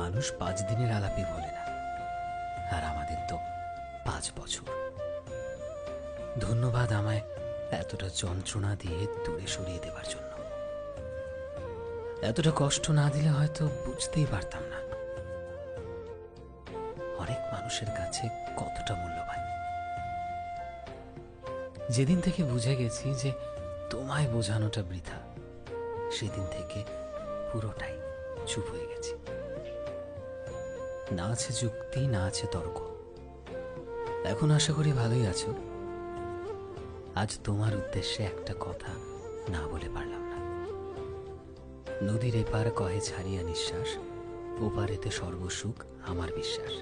মানুষ 5 দিনের আলাপই বলে না, আর আমাদের তো 5 বছর। ধন্যবাদ আমায় এতটা যন্ত্রণা দিয়ে দূরে সরিয়ে দেবার জন্য। এতটা কষ্ট না দিলে হয়তো বুঝতেই পারতাম না অনেক মানুষের কাছে কতটা মূল্যবান। যেদিন থেকে বুঝে গেছি যে তোমায় বোঝানোটা বৃথা, সেদিন থেকে পুরোটাই চুপ হয়ে গেছি। না আছে যুক্তি, না আছে তর্ক। এখন আশা করি ভালোই আছো। আজ তোমার উদ্দেশ্যে একটা কথা না বলে পারলাম না। নদীর এপার কহে ছাড়িয়া নিঃশ্বাস, ওপারেতে সর্বসুখ আমার বিশ্বাস।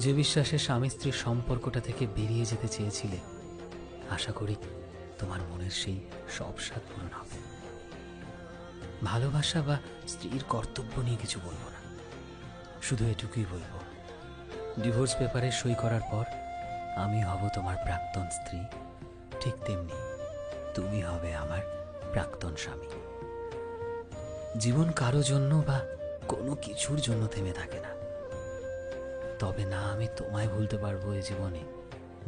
যে বিশ্বাসে স্বামী স্ত্রীর সম্পর্কটা থেকে বেরিয়ে যেতে চেয়েছিলে, আশা করি তোমার মনের সেই সব স্বাদ পূরণ হবে। ভালোবাসা বা স্ত্রীর কর্তব্য নিয়ে কিছু বলবো না, শুধু এটুকুই বলবো, ডিভোর্স পেপারে সই করার পর আমি হব তোমার প্রাক্তন স্ত্রী, ঠিক তেমনি তুমি হবে আমার প্রাক্তন স্বামী। জীবন কারো জন্য বা কোনো কিছুর জন্য থেমে থাকে না, তবে না আমি তোমায় ভুলতে পারবো এই জীবনে,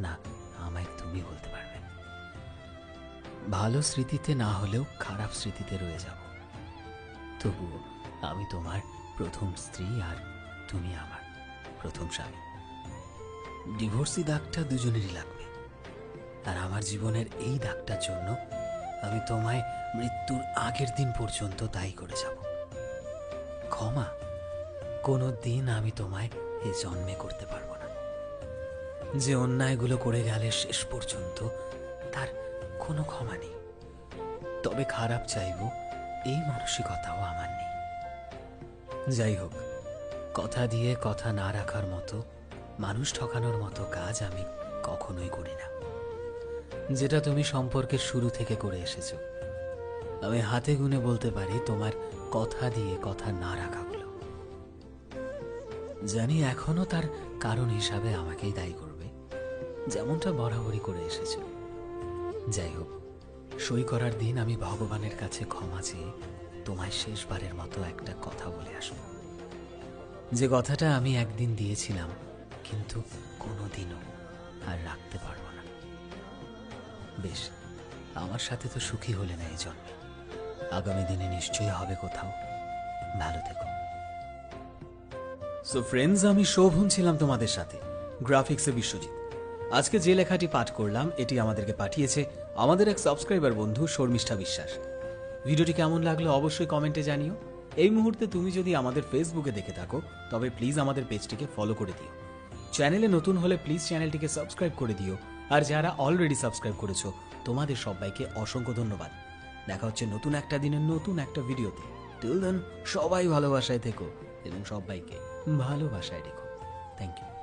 না আমায় তুমি বলতে পারবে। ভালো স্মৃতিতে না হলেও খারাপ স্মৃতিতে রয়ে যাব, তবুও আমি তোমার প্রথম স্ত্রী আর তুমি আমার প্রথম স্বামী। ডিভোর্সি দাগটা দুজনেরই লাগবে, আর আমার জীবনের এই দাগটার জন্য আমি তোমায় মৃত্যুর আগের দিন পর্যন্ত দায়ী করে যাব। ক্ষমা কোনো দিন আমি তোমায় এ জন্মে করতে পারবো না। যে অন্যায়গুলো করে গেলে শেষ পর্যন্ত তার কোনো ক্ষমা নেই, তবে খারাপ চাইব এই মানসিকতাও আমার নেই। যাই হোক, কথা দিয়ে কথা না রাখার মতো, মানুষ ঠকানোর মতো কাজ আমি কখনোই করি না, যেটা তুমি সম্পর্কের শুরু থেকে করে এসেছো। আমি হাতে গুনে বলতে পারি তোমার কথা দিয়ে কথা না রাখাগুলো। জানি এখনো তার কারণ হিসাবে আমাকেই দায়ী করবে, যেমনটা বরাবরই করে এসেছো। যাই হোক, সই করার দিন আমি ভগবানের কাছে ক্ষমা চেয়ে তোমায় শেষবারের মতো একটা কথা বলে আসবো, যে কথাটা আমি একদিন দিয়েছিলাম কিন্তু কোনোদিনও আর রাখতে পারবো না। বেশ, আমার সাথে তো সুখী হলে না এই জন্মে, আগামী দিনে নিশ্চয়ই হবে কোথাও। ভালো থেকো। সো ফ্রেন্ডস, আমি শোভন ছিলাম তোমাদের সাথে, গ্রাফিক্সে বিশ্বজিৎ। আজকে যে লেখাটি পাঠ করলাম এটি আমাদেরকে পাঠিয়েছে আমাদের এক সাবস্ক্রাইবার বন্ধু শর্মিষ্ঠা বিশ্বাস। ভিডিওটি কেমন লাগলো অবশ্যই কমেন্টে জানিও। এই মুহূর্তে তুমি যদি আমাদের ফেসবুকে দেখে থাকো তবে প্লিজ আমাদের পেজটিকে ফলো করে দিও। চ্যানেলে নতুন হলে প্লিজ চ্যানেলটিকে সাবস্ক্রাইব করে দিও, আর যারা অলরেডি সাবস্ক্রাইব করেছো তোমাদের সবাইকে অসংখ্য ধন্যবাদ। দেখা হচ্ছে নতুন একটা দিনের নতুন একটা ভিডিওতে। টিল দেন সবাই ভালোবাসায় থেকো এবং সবাইকে ভালোবাসায় রেখো। Thank you.